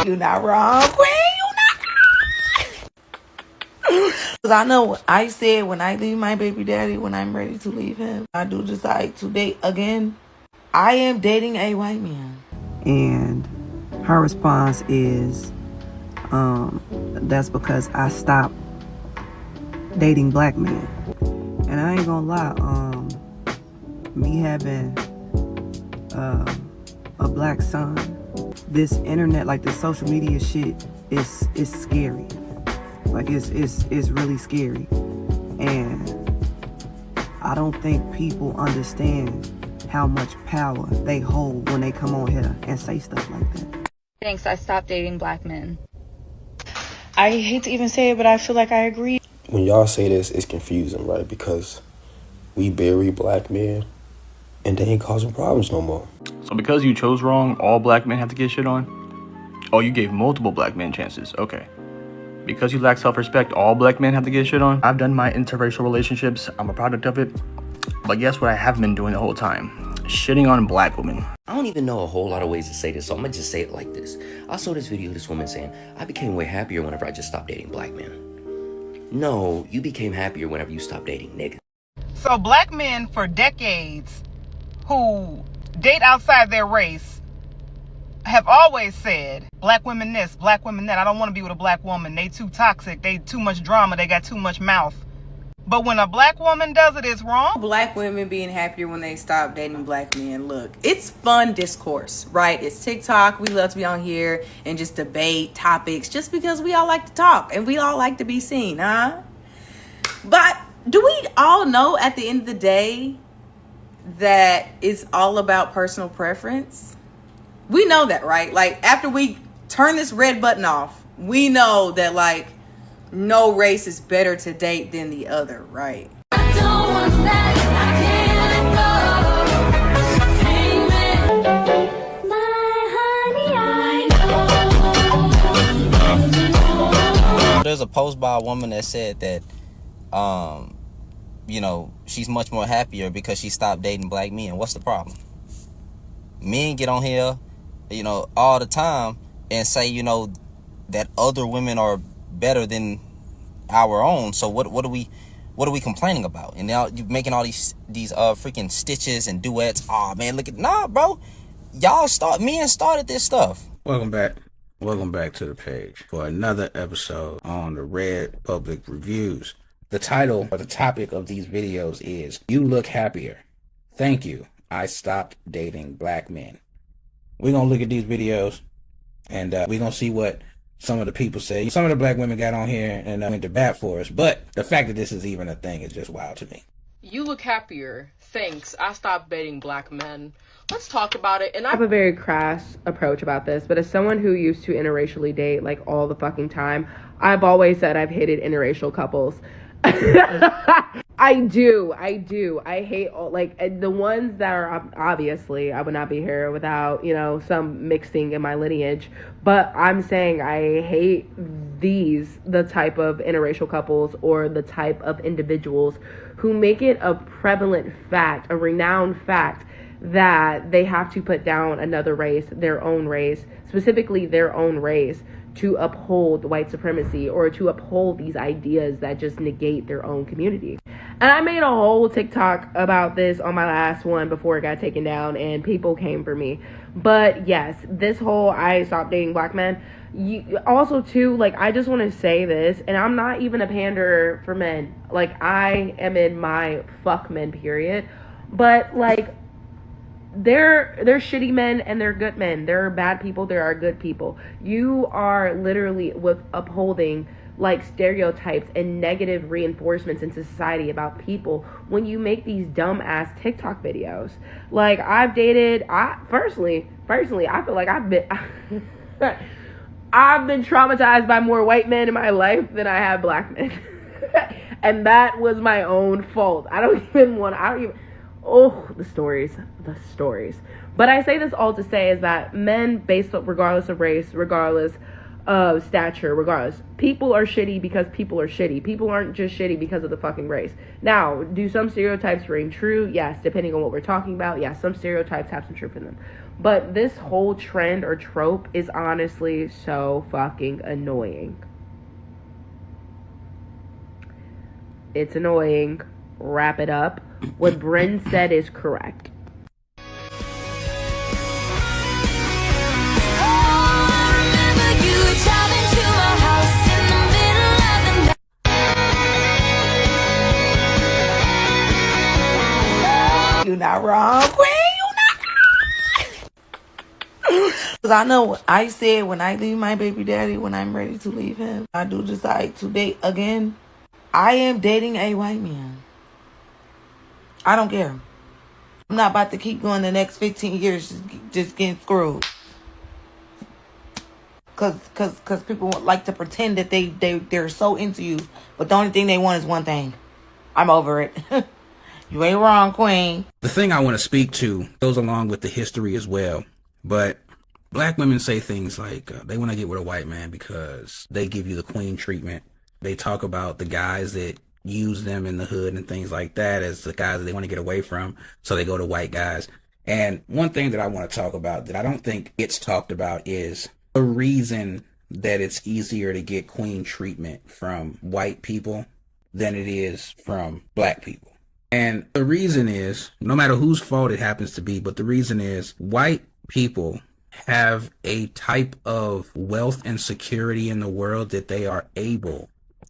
You're not wrong, queen. Because I know I said when I leave my baby daddy, when I'm ready to leave him, I do decide to date again, I am dating a white man. And her response is, that's because I stopped dating black men. And I ain't gonna lie, me having a black son, this internet, like this social media shit is scary. Like it's really scary. And I don't think people understand how much power they hold when they come on here and say stuff like that. Thanks, I stopped dating black men. I hate to even say it, but I feel like I agree. When y'all say this, it's confusing, right? Because we bury black men and they ain't causing problems no more. So because you chose wrong, all black men have to get shit on? Oh, you gave multiple black men chances. Okay. Because you lack self-respect, all black men have to get shit on? I've done my interracial relationships. I'm a product of it. But guess what I have been doing the whole time? Shitting on black women. I don't even know a whole lot of ways to say this, so I'm gonna just say it like this. I saw this video of this woman saying, I became way happier whenever I just stopped dating black men. No, you became happier whenever you stopped dating niggas. So black men for decades who date outside their race have always said, black women this, black women that. I don't want to be with a black woman. They too toxic. They too much drama. They got too much mouth. But when a black woman does it, it's wrong. Black women being happier when they stop dating black men. Look, it's fun discourse, right? It's TikTok. We love to be on here and just debate topics just because we all like to talk and we all like to be seen, huh? But do we all know at the end of the day that it's all about personal preference? We know that, right? Like, after we turn this red button off, we know that, like, no race is better to date than the other, right? I don't want that. I can't let go. Amen. My honey, I know. There's a post by a woman that said that, you know, she's much more happier because she stopped dating black men. What's the problem? Men get on here, you know, all the time and say, you know, that other women are better than our own. So what are we complaining about? And now you're making all these freaking stitches and duets. Oh man, look at, nah, bro. Men started this stuff. Welcome back to the page for another episode on the Red Public Reviews. The title or the topic of these videos is You Look Happier. Thank you. I stopped dating black men. We're going to look at these videos and we're going to see what some of the people say. Some of the black women got on here and went to bat for us, but the fact that this is even a thing is just wild to me. You look happier. Thanks. I stopped dating black men. Let's talk about it. And I have a very crass approach about this, but as someone who used to interracially date like all the fucking time, I've always said I've hated interracial couples. I do. I hate all, like, the ones that are, obviously, I would not be here without, you know, some mixing in my lineage. But I'm saying I hate the type of interracial couples or the type of individuals who make it a prevalent fact, a renowned fact, that they have to put down another race, their own race, specifically their own race, to uphold white supremacy or to uphold these ideas that just negate their own community. And I made a whole TikTok about this on my last one before it got taken down and people came for me. But yes, this whole I stopped dating black men, also too, like, I just want to say this, and I'm not even a panderer for men. Like, I am in my fuck men period. But like, they're shitty men and they're good men. There are bad people, there are good people. You are literally upholding like stereotypes and negative reinforcements in society about people when you make these dumb ass TikTok videos. Like, I've dated, personally, I feel like I've been I've been traumatized by more white men in my life than I have black men. And that was my own fault. The stories. But I say this all to say is that men, based on, regardless of race, regardless of stature, regardless, people are shitty because people are shitty. People aren't just shitty because of the fucking race. Now, do some stereotypes ring true? Yes, depending on what we're talking about. Yes, some stereotypes have some truth in them. But this whole trend or trope is honestly so fucking annoying. It's annoying. Wrap it up. What Bryn said is correct. You're not wrong, Queen. Because I know I said when I leave my baby daddy, when I'm ready to leave him, I do decide to date again. I am dating a white man. I don't care. I'm not about to keep going the next 15 years just getting screwed. Cause people like to pretend that they're so into you, but the only thing they want is one thing. I'm over it. You ain't wrong, Queen. The thing I want to speak to goes along with the history as well, but black women say things like they want to get with a white man because they give you the queen treatment. They talk about the guys that use them in the hood and things like that as the guys that they want to get away from, so they go to white guys. And one thing that I want to talk about that I don't think it's talked about is the reason that it's easier to get queen treatment from white people than it is from black people. And the reason is, no matter whose fault it happens to be, but the reason is white people have a type of wealth and security in the world that they are able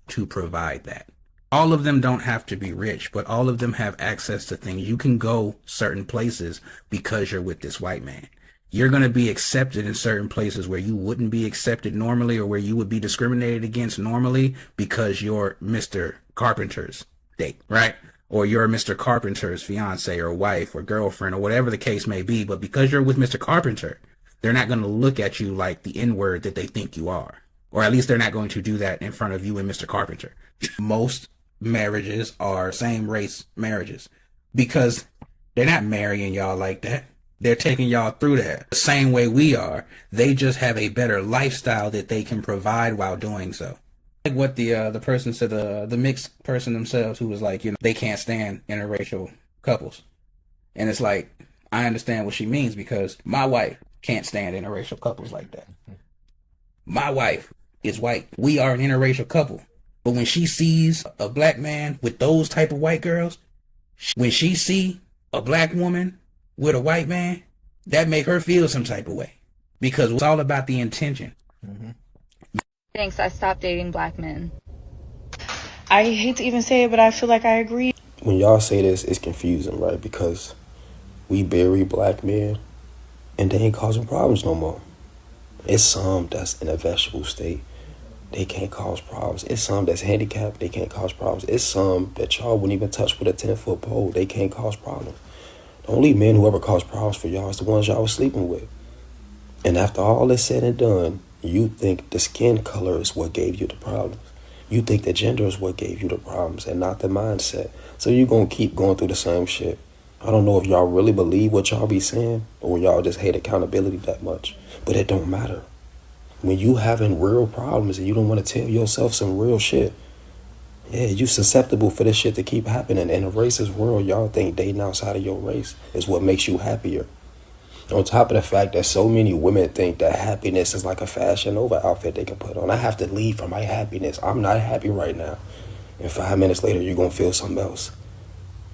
to provide that. All of them don't have to be rich, but all of them have access to things. You can go certain places because you're with this white man. You're going to be accepted in certain places where you wouldn't be accepted normally, or where you would be discriminated against normally because you're Mr. Carpenter's date, right? Or you're Mr. Carpenter's fiance or wife or girlfriend or whatever the case may be. But because you're with Mr. Carpenter, they're not going to look at you like the N-word that they think you are. Or at least they're not going to do that in front of you and Mr. Carpenter. Most marriages are same race marriages because they're not marrying y'all like that. They're taking y'all through that the same way we are. They just have a better lifestyle that they can provide while doing so. Like what the person said, the mixed person themselves, who was like, you know, they can't stand interracial couples. And it's like, I understand what she means, because my wife can't stand interracial couples like that. My wife is white. We are an interracial couple. But when she sees a black man with those type of white girls, when she see a black woman with a white man, that make her feel some type of way, because it's all about the intention. Mm-hmm. Thanks, I stopped dating black men. I hate to even say it, but I feel like I agree. When y'all say this, it's confusing, right? Because we bury black men and they ain't causing problems no more. It's some that's in a vegetable state. They can't cause problems. It's some that's handicapped. They can't cause problems. It's some that y'all wouldn't even touch with a 10-foot pole. They can't cause problems. The only men who ever cause problems for y'all is the ones y'all was sleeping with. And after all is said and done, you think the skin color is what gave you the problems. You think the gender is what gave you the problems and not the mindset. So you're going to keep going through the same shit. I don't know if y'all really believe what y'all be saying, or y'all just hate accountability that much. But it don't matter. When you having real problems and you don't want to tell yourself some real shit, yeah, you susceptible for this shit to keep happening. In a racist world, y'all think dating outside of your race is what makes you happier. On top of the fact that so many women think that happiness is like a Fashion Nova outfit they can put on. I have to leave for my happiness. I'm not happy right now. And 5 minutes later, you're going to feel something else.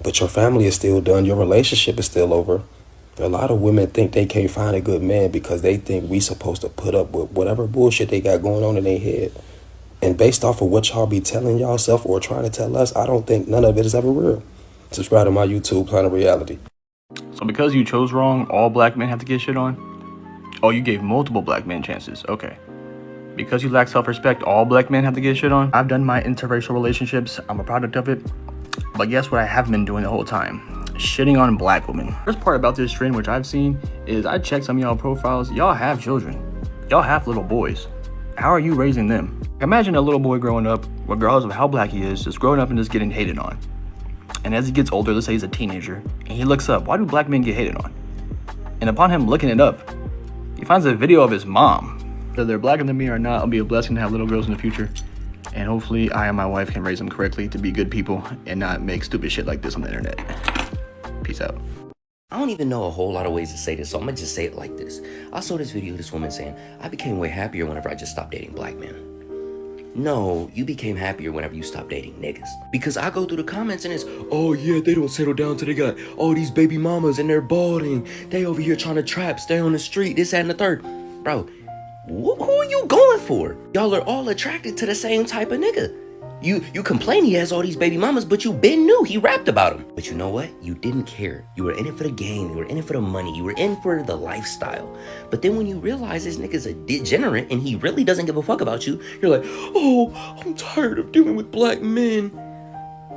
But your family is still done. Your relationship is still over. A lot of women think they can't find a good man because they think we supposed to put up with whatever bullshit they got going on in their head. And based off of what y'all be telling y'all self or trying to tell us, I don't think none of it is ever real. Subscribe to my YouTube, Planet Reality. So because you chose wrong, all black men have to get shit on? Oh, you gave multiple black men chances. Okay. Because you lack self-respect, all black men have to get shit on? I've done my interracial relationships. I'm a product of it. But guess what I haven't been doing the whole time? Shitting on black women. First part about this trend, which I've seen, is I checked some of y'all profiles. Y'all have children. Y'all have little boys. How are you raising them? Imagine a little boy growing up, regardless of how black he is, just growing up and just getting hated on. And as he gets older, let's say he's a teenager, and he looks up, why do black men get hated on? And upon him looking it up, he finds a video of his mom. Whether they're blacker than me or not, it'll be a blessing to have little girls in the future. And hopefully I and my wife can raise them correctly to be good people and not make stupid shit like this on the internet. Peace out. I don't even know a whole lot of ways to say this, so I'm gonna just say it like this. I saw this video of this woman saying, I became way happier whenever I just stopped dating black men. No, you became happier whenever you stopped dating niggas. Because I go through the comments and it's, oh yeah, they don't settle down till they got all these baby mamas and they're balding. They over here trying to trap, stay on the street, this, that, and the third. Bro, who are you going for? Y'all are all attracted to the same type of nigga. You complain he has all these baby mamas, but you been knew he rapped about them. But you know what? You didn't care. You were in it for the game. You were in it for the money. You were in for the lifestyle. But then when you realize this nigga's a degenerate and he really doesn't give a fuck about you, you're like, oh, I'm tired of dealing with black men.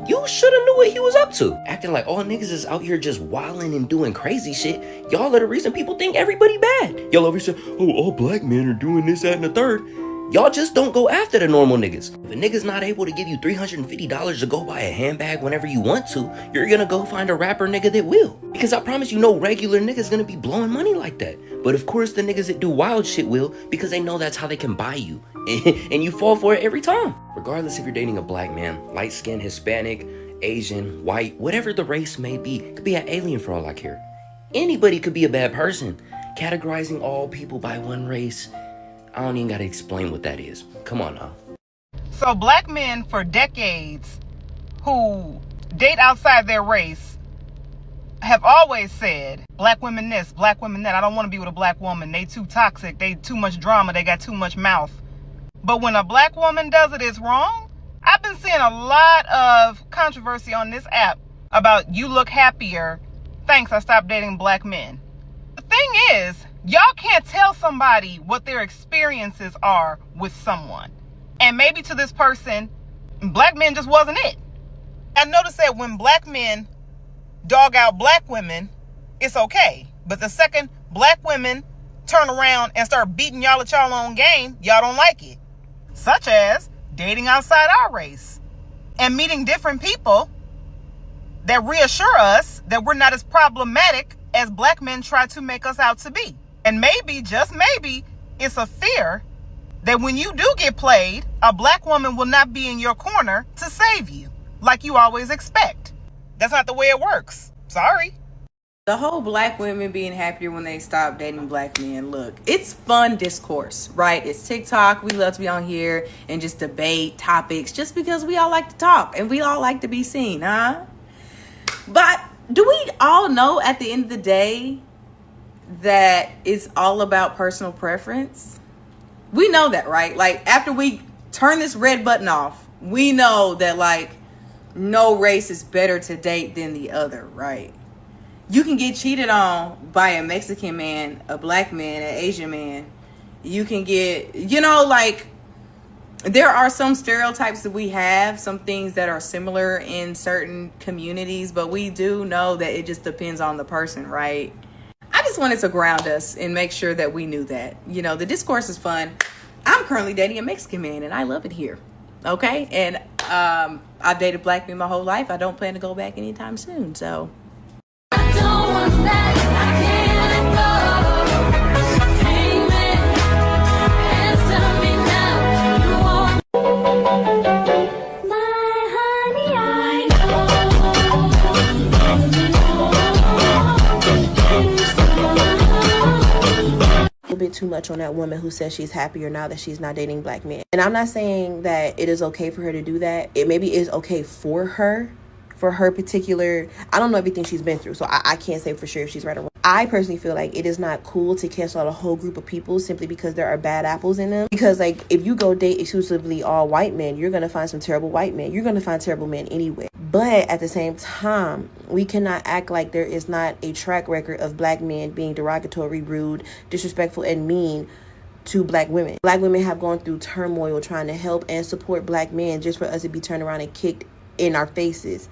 You shoulda knew what he was up to. Acting like all niggas is out here just wilding and doing crazy shit. Y'all are the reason people think everybody bad. Y'all over here say, oh, all black men are doing this, that, and the third. Y'all just don't go after the normal niggas. If a nigga's not able to give you $350 to go buy a handbag whenever you want to, you're gonna go find a rapper nigga that will. Because I promise you, no regular nigga's gonna be blowing money like that. But of course, the niggas that do wild shit will, because they know that's how they can buy you. And you fall for it every time. Regardless if you're dating a black man, light-skinned, Hispanic, Asian, white, whatever the race may be, could be an alien for all I care. Anybody could be a bad person. Categorizing all people by one race, I don't even gotta explain what that is. Come on now. So black men for decades who date outside their race have always said, black women this, black women that. I don't want to be with a black woman. They too toxic. They too much drama. They got too much mouth. But when a black woman does it, it's wrong. I've been seeing a lot of controversy on this app about you look happier. Thanks, I stopped dating black men. The thing is, y'all can't tell somebody what their experiences are with someone. And maybe to this person, black men just wasn't it. I noticed that when black men dog out black women, it's okay. But the second black women turn around and start beating y'all at y'all own game, y'all don't like it. Such as dating outside our race and meeting different people that reassure us that we're not as problematic as black men try to make us out to be. And maybe, just maybe, it's a fear that when you do get played, a black woman will not be in your corner to save you, like you always expect. That's not the way it works. Sorry. The whole black women being happier when they stop dating black men. Look, it's fun discourse, right? It's TikTok. We love to be on here and just debate topics just because we all like to talk and we all like to be seen, huh? But do we all know at the end of the day that it's all about personal preference? We know that, right? Like, after we turn this red button off, we know that, like, no race is better to date than the other, right? You can get cheated on by a Mexican man, a black man, an Asian man. You can get, like, there are some stereotypes that we have, some things that are similar in certain communities, but we do know that it just depends on the person, right? I just wanted to ground us and make sure that we knew that. The discourse is fun. I'm currently dating a Mexican man and I love it here. Okay? And I've dated black men my whole life. I don't plan to go back anytime soon. So I don't want that. I can't let go. Hey man, answer me now. You want my honey, I A bit too much on that woman who says she's happier now that she's not dating black men. And I'm not saying that it is okay for her to do that. It maybe is okay for her particular, I don't know everything she's been through, so I can't say for sure if she's right or wrong. I personally feel like it is not cool to cancel out a whole group of people simply because there are bad apples in them. Because, like, if you go date exclusively all white men, you're going to find some terrible white men. You're going to find terrible men anyway. But at the same time, we cannot act like there is not a track record of black men being derogatory, rude, disrespectful, and mean to black women. Black women have gone through turmoil trying to help and support black men just for us to be turned around and kicked in our faces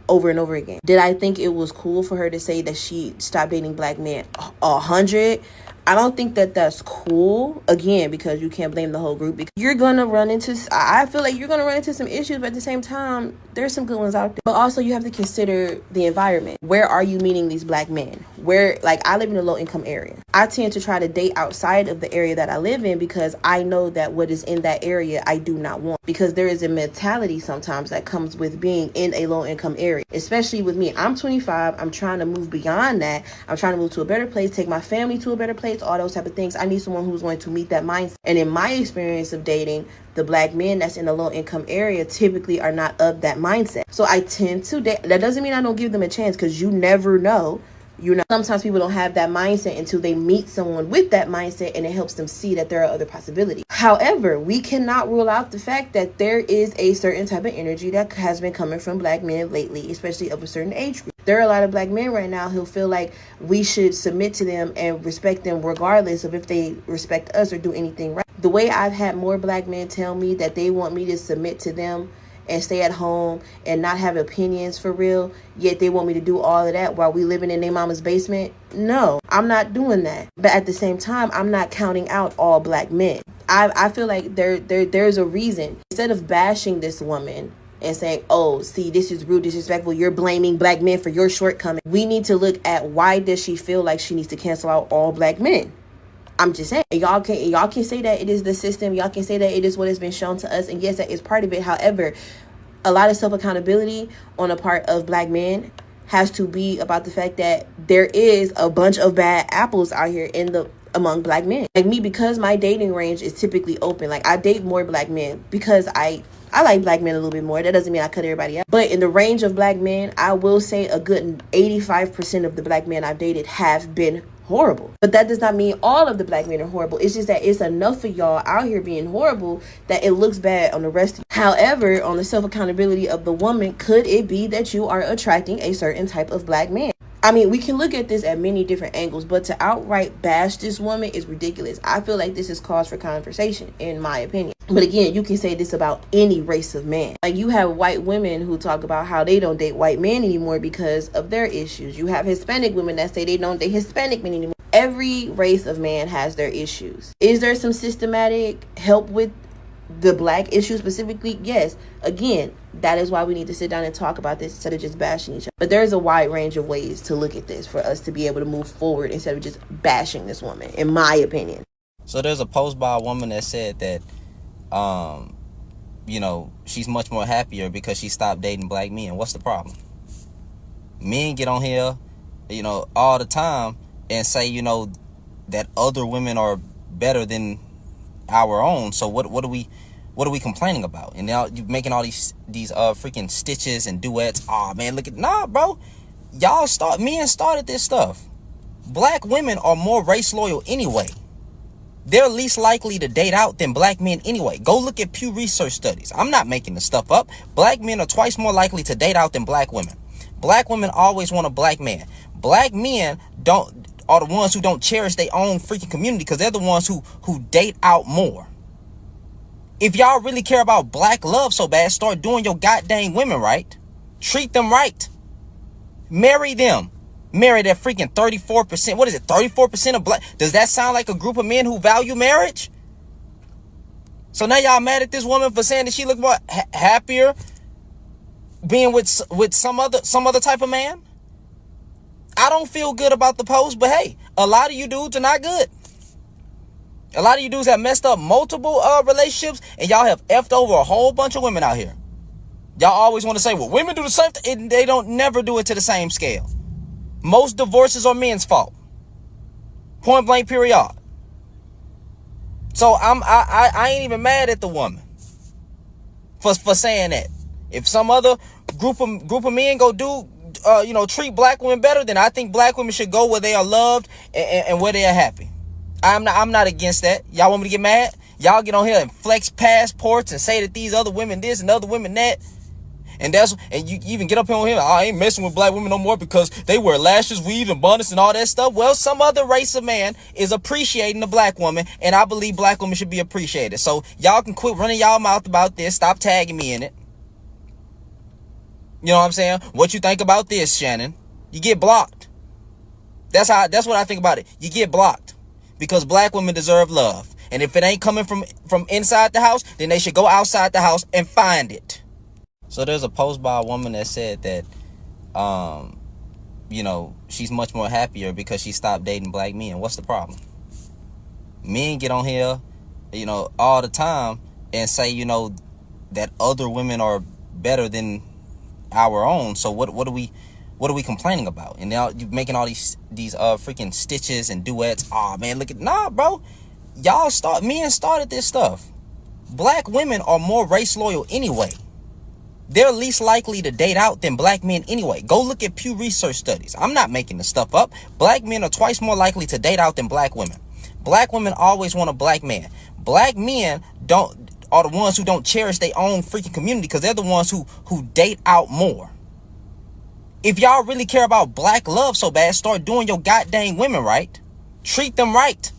over and over again. Did I think it was cool for her to say that she stopped dating black men? 100. I don't think that that's cool, again, because you can't blame the whole group, because you're gonna run into, I feel like you're gonna run into some issues, but at the same time, there's some good ones out there. But also you have to consider the environment. Where are you meeting these black men? Where, like, I live in a low income area. I tend to try to date outside of the area that I live in, because I know that what is in that area I do not want, because there is a mentality sometimes that comes with being in a low income area. Especially with me, I'm 25, I'm trying to move beyond that. I'm trying to move to a better place, take my family to a better place, all those type of things. I need someone who's going to meet that mindset. And in my experience of dating, the black men that's in a low income area typically are not of that mindset. So I tend to date. That doesn't mean I don't give them a chance, because you never know. You know, sometimes people don't have that mindset until they meet someone with that mindset, and it helps them see that there are other possibilities. However, we cannot rule out the fact that there is a certain type of energy that has been coming from black men lately, especially of a certain age group. There are a lot of black men right now who feel like we should submit to them and respect them regardless of if they respect us or do anything right. The way I've had more black men tell me that they want me to submit to them and stay at home and not have opinions for real, yet they want me to do all of that while we living in their mama's basement. No, I'm not doing that. But at the same time, I'm not counting out all black men. I feel like there's a reason. Instead of bashing this woman and saying, oh, see, this is rude, disrespectful, you're blaming black men for your shortcomings, we need to look at, why does she feel like she needs to cancel out all black men? I'm just saying, y'all can say that it is the system. Y'all can say that it is what has been shown to us. And yes, that is part of it. However, a lot of self-accountability on the part of black men has to be about the fact that there is a bunch of bad apples out here among black men. Like me, because my dating range is typically open. Like, I date more black men because I like black men a little bit more. That doesn't mean I cut everybody out. But in the range of black men, I will say a good 85% of the black men I've dated have been horrible. But that does not mean all of the black men are horrible. It's just that it's enough of y'all out here being horrible that it looks bad on the rest of you. However, on the self-accountability of the woman, could it be that you are attracting a certain type of black man? I mean, we can look at this at many different angles, but to outright bash this woman is ridiculous. I feel like this is cause for conversation, in my opinion. But again, you can say this about any race of man. Like, you have white women who talk about how they don't date white men anymore because of their issues. You have Hispanic women that say they don't date Hispanic men anymore. Every race of man has their issues. Is there some systematic help with the black issue specifically? Yes. Again, that is why we need to sit down and talk about this instead of just bashing each other. But there's a wide range of ways to look at this for us to be able to move forward instead of just bashing this woman, in my opinion. So there's a post by a woman that said that, you know, she's much more happier because she stopped dating black men. What's the problem? Men get on here, you know, all the time and say, you know, that other women are better than our own. So what are we complaining about? And now you're making all these freaking stitches and duets. Oh man, look at, nah, bro. Men started this stuff. Black women are more race loyal anyway. They're least likely to date out than black men anyway. Go look at Pew Research studies. I'm not making the stuff up. Black men are twice more likely to date out than black women. Black women always want a black man. Black men are the ones who don't cherish their own freaking community, because they're the ones who date out more. If y'all really care about black love so bad, start doing your goddamn women right. Treat them right. Marry them. Marry that freaking 34%. What is it? 34% of black. Does that sound like a group of men who value marriage? So now y'all mad at this woman for saying that she look more happier being with some other type of man? I don't feel good about the post, but hey, a lot of you dudes are not good. A lot of you dudes have messed up multiple relationships, and y'all have effed over a whole bunch of women out here. Y'all always want to say, well, women do the same thing. They don't never do it to the same scale. Most divorces are men's fault. Point blank, period. So I ain't even mad at the woman for saying that. If some other group of men go do treat black women better, then I think black women should go where they are loved and where they are happy. I'm not against that. Y'all want me to get mad? Y'all get on here and flex passports and say that these other women this and other women that. And you even get up here on here, I ain't messing with black women no more because they wear lashes, weave, and bonnets and all that stuff. Well, some other race of man is appreciating the black woman, and I believe black women should be appreciated. So y'all can quit running y'all mouth about this. Stop tagging me in it. You know what I'm saying? What you think about this, Shannon? You get blocked. That's what I think about it. You get blocked. because black women deserve love. And if it ain't coming from inside the house, then they should go outside the house and find it. So there's a post by a woman that said that, you know, she's much more happier because she stopped dating black men. What's the problem? Men get on here, you know, all the time and say, you know, that other women are better than our own. So what are we complaining about? And now you're making all these freaking stitches and duets. Oh man, look at, nah, bro. Men started this stuff. Black women are more race loyal anyway. They're least likely to date out than black men anyway. Go look at Pew Research studies. I'm not making this stuff up. Black men are twice more likely to date out than black women. Black women always want a black man. Black men are the ones who don't cherish their own freaking community because they're the ones who date out more. If y'all really care about black love so bad, start doing your goddamn women right. Treat them right.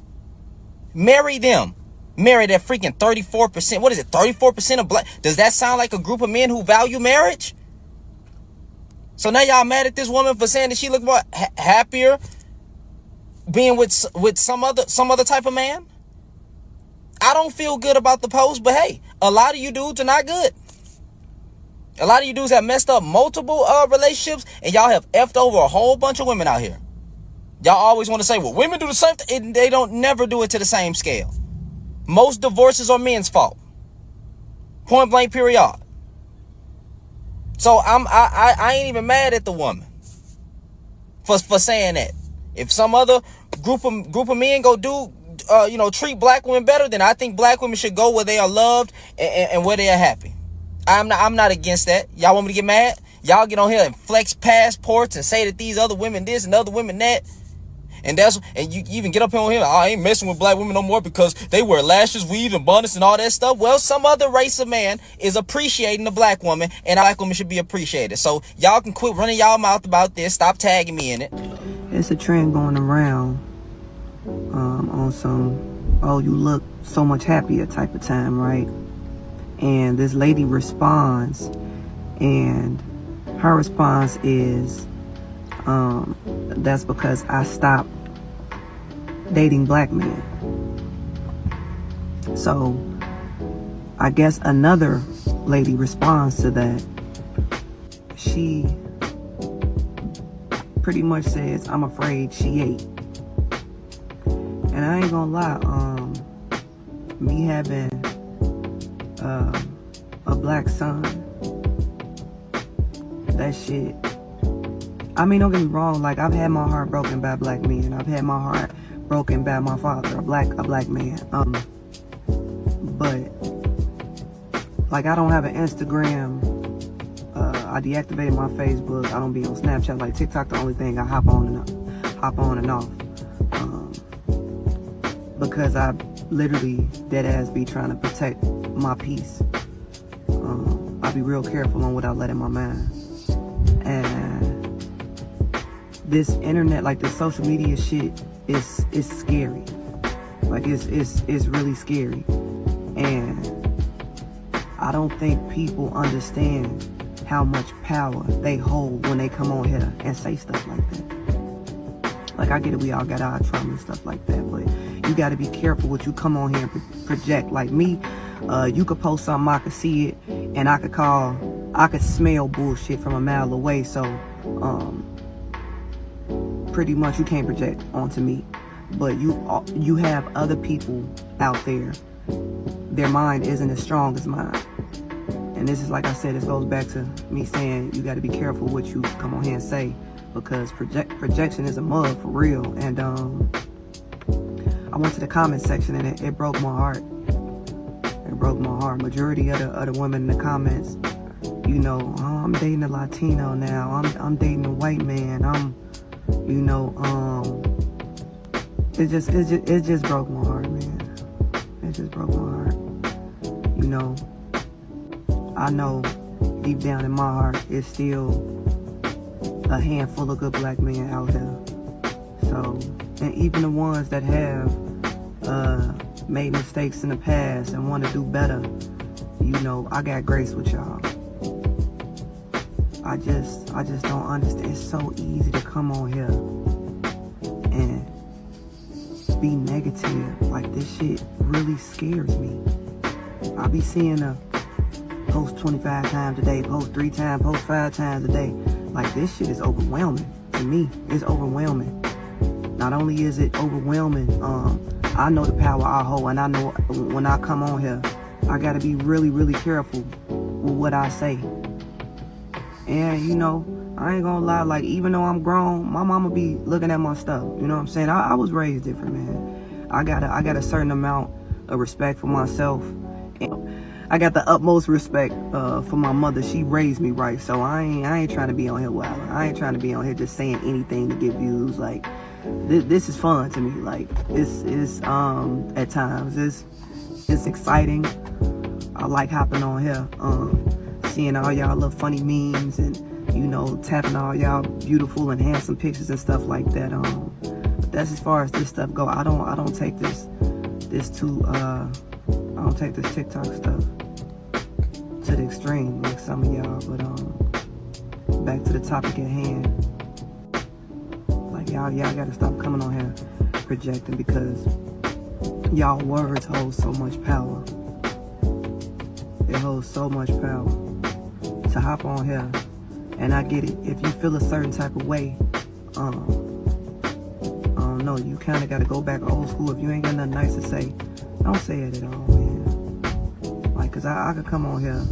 Marry them. Marry that freaking 34%. What is it? 34% of black. Does that sound like a group of men who value marriage? So now y'all mad at this woman for saying that she look more happier being with some other type of man? I don't feel good about the post, but hey, a lot of you dudes are not good. A lot of you dudes have messed up multiple relationships, and y'all have effed over a whole bunch of women out here. Y'all always want to say, well, women do the same thing. They don't never do it to the same scale. Most divorces are men's fault. Point blank, period. So I ain't even mad at the woman for saying that. If some other group of men go do treat black women better, then I think black women should go where they are loved and where they are happy. I'm not against that. Y'all want me to get mad? Y'all get on here and flex passports and say that these other women this and other women that. And you even get up here on here, I ain't messing with black women no more because they wear lashes, weave, and bonnets and all that stuff. Well, some other race of man is appreciating the black woman, and black women should be appreciated. So y'all can quit running y'all mouth about this. Stop tagging me in it. It's a trend going around on some, oh, you look so much happier type of time, right? And this lady responds, and her response is, that's because I stopped dating black men. So I guess another lady responds to that. She pretty much says, I'm afraid she ate. And I ain't gonna lie, me having a black son, that shit, I mean, don't get me wrong, like, I've had my heart broken by black men. I've had my heart broken by my father, a black man. But, like, I don't have an Instagram. I deactivated my Facebook. I don't be on Snapchat. Like, TikTok, the only thing I hop on and off. Because I literally dead ass be trying to protect my peace. I be real careful on what I let in my mind. And this internet, like this social media shit, is scary. Like it's really scary. And I don't think people understand how much power they hold when they come on here and say stuff like that. Like, I get it, we all got our trauma and stuff like that, but you got to be careful what you come on here and project. Like me, you could post something, I could see it, and I could smell bullshit from a mile away. So pretty much you can't project onto me. But you have other people out there, their mind isn't as strong as mine. And this is, like I said, this goes back to me saying you got to be careful what you come on here and say, because projection is a mug for real. And I went to the comment section and it broke my heart. It broke my heart. Majority of the women in the comments, you know, oh, I'm dating a Latino now. I'm dating a white man. It just broke my heart, man. It just broke my heart. You know, I know deep down in my heart, it's still a handful of good black men out there. So, and even the ones that have made mistakes in the past and want to do better, you know, I got grace with y'all. I just don't understand. It's so easy to come on here and be negative. Like, this shit really scares me. I be seeing a post 25 times a day, post 3 times, post 5 times a day. Like, this shit is overwhelming. To me, it's overwhelming. Not only is it overwhelming, I know the power I hold, and I know when I come on here, I gotta be really, really careful with what I say. And, you know, I ain't gonna lie, like, even though I'm grown, my mama be looking at my stuff. You know what I'm saying? I was raised different, man. I got a certain amount of respect for myself. And I got the utmost respect for my mother. She raised me right, so I ain't trying to be on here wild. I ain't trying to be on here just saying anything to get views. Like, this is fun to me. Like, it's at times it's exciting. I like hopping on here, seeing all y'all little funny memes and, you know, tapping all y'all beautiful and handsome pictures and stuff like that. But that's as far as this stuff go. I don't take this TikTok stuff to the extreme like some of y'all. But back to the topic at hand. Like, y'all gotta stop coming on here projecting, because y'all words hold so much power. It holds so much power to hop on here. And I get it. If you feel a certain type of way, I don't know, you kind of got to go back old school. If you ain't got nothing nice to say, don't say it at all, man. Like, cause I could come on here,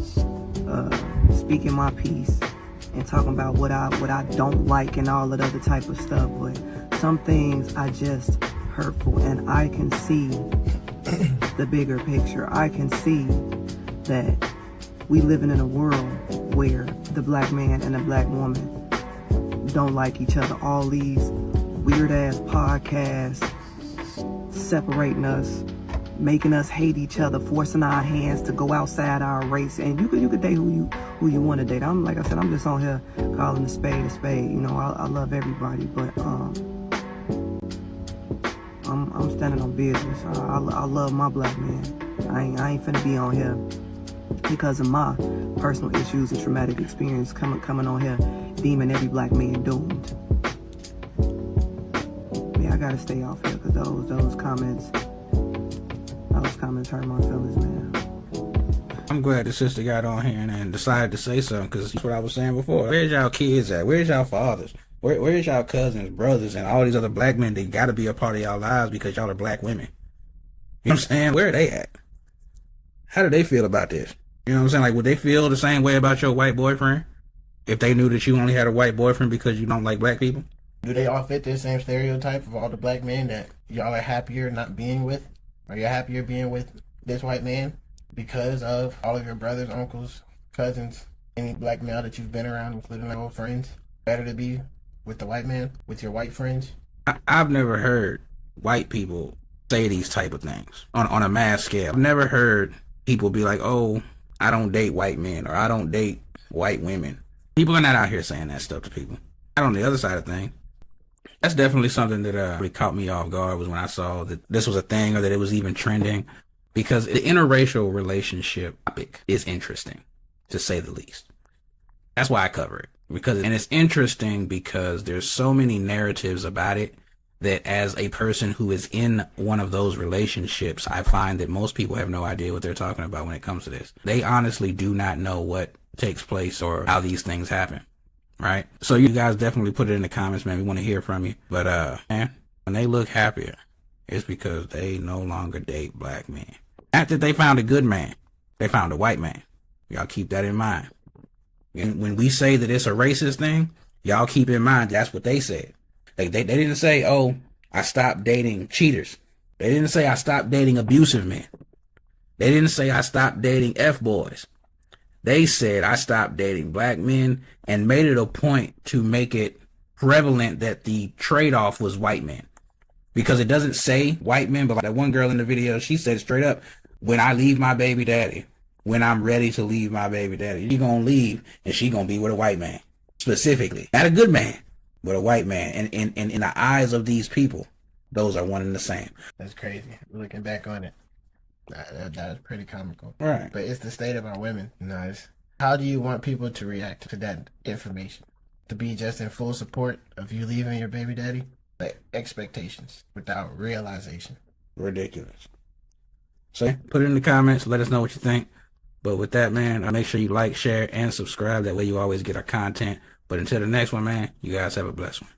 speaking my piece and talking about what I don't like and all that other type of stuff. But some things are just hurtful, and I can see the bigger picture. I can see that we living in a world where the black man and the black woman don't like each other. All these weird ass podcasts separating us, making us hate each other, forcing our hands to go outside our race. And you could date who you want to date. I'm, like I said, I'm just on here calling a spade a spade. You know, I love everybody, but I'm standing on business. I love my black man. I ain't finna be on here because of my personal issues and traumatic experience coming on here deeming every black man doomed. Yeah, I gotta stay off here because those comments hurt my feelings, man. I'm glad the sister got on here and decided to say something, because that's what I was saying before. Where's y'all kids at? Where's y'all fathers? Where's y'all cousins, brothers, and all these other black men that gotta be a part of y'all lives because y'all are black women? You know what I'm saying? Where are they at? How do they feel about this? You know what I'm saying? Like, would they feel the same way about your white boyfriend if they knew that you only had a white boyfriend because you don't like black people? Do they all fit the same stereotype of all the black men that y'all are happier not being with? Are you happier being with this white man because of all of your brothers, uncles, cousins, any black male that you've been around, including my old friends? Better to be with the white man, with your white friends? I've never heard white people say these type of things on a mass scale. I've never heard people be like, oh, I don't date white men, or I don't date white women. People are not out here saying that stuff to people. And on the other side of things, that's definitely something that really caught me off guard, was when I saw that this was a thing, or that it was even trending, because the interracial relationship topic is interesting, to say the least. That's why I cover it, and it's interesting because there's so many narratives about it that, as a person who is in one of those relationships, I find that most people have no idea what they're talking about when it comes to this. They honestly do not know what takes place or how these things happen, right? So you guys definitely put it in the comments, man. We want to hear from you. But man, when they look happier, it's because they no longer date black men. Not that they found a good man, they found a white man. Y'all keep that in mind. And when we say that it's a racist thing, y'all keep in mind that's what they said. They didn't say, oh, I stopped dating cheaters. They didn't say I stopped dating abusive men. They didn't say I stopped dating F-boys. They said I stopped dating black men, and made it a point to make it prevalent that the trade-off was white men. Because it doesn't say white men, but like that one girl in the video, she said straight up, when I leave my baby daddy, when I'm ready to leave my baby daddy, she gonna leave and she gonna be with a white man. Specifically. Not a good man, but a white man. And in the eyes of these people, those are one and the same. That's crazy. Looking back on it, that is pretty comical. Right. But it's the state of our women. Nice. How do you want people to react to that information? To be just in full support of you leaving your baby daddy? expectations without realization. Ridiculous. So put it in the comments. Let us know what you think. But with that, man, make sure you like, share, and subscribe. That way you always get our content. But until the next one, man, you guys have a blessed one.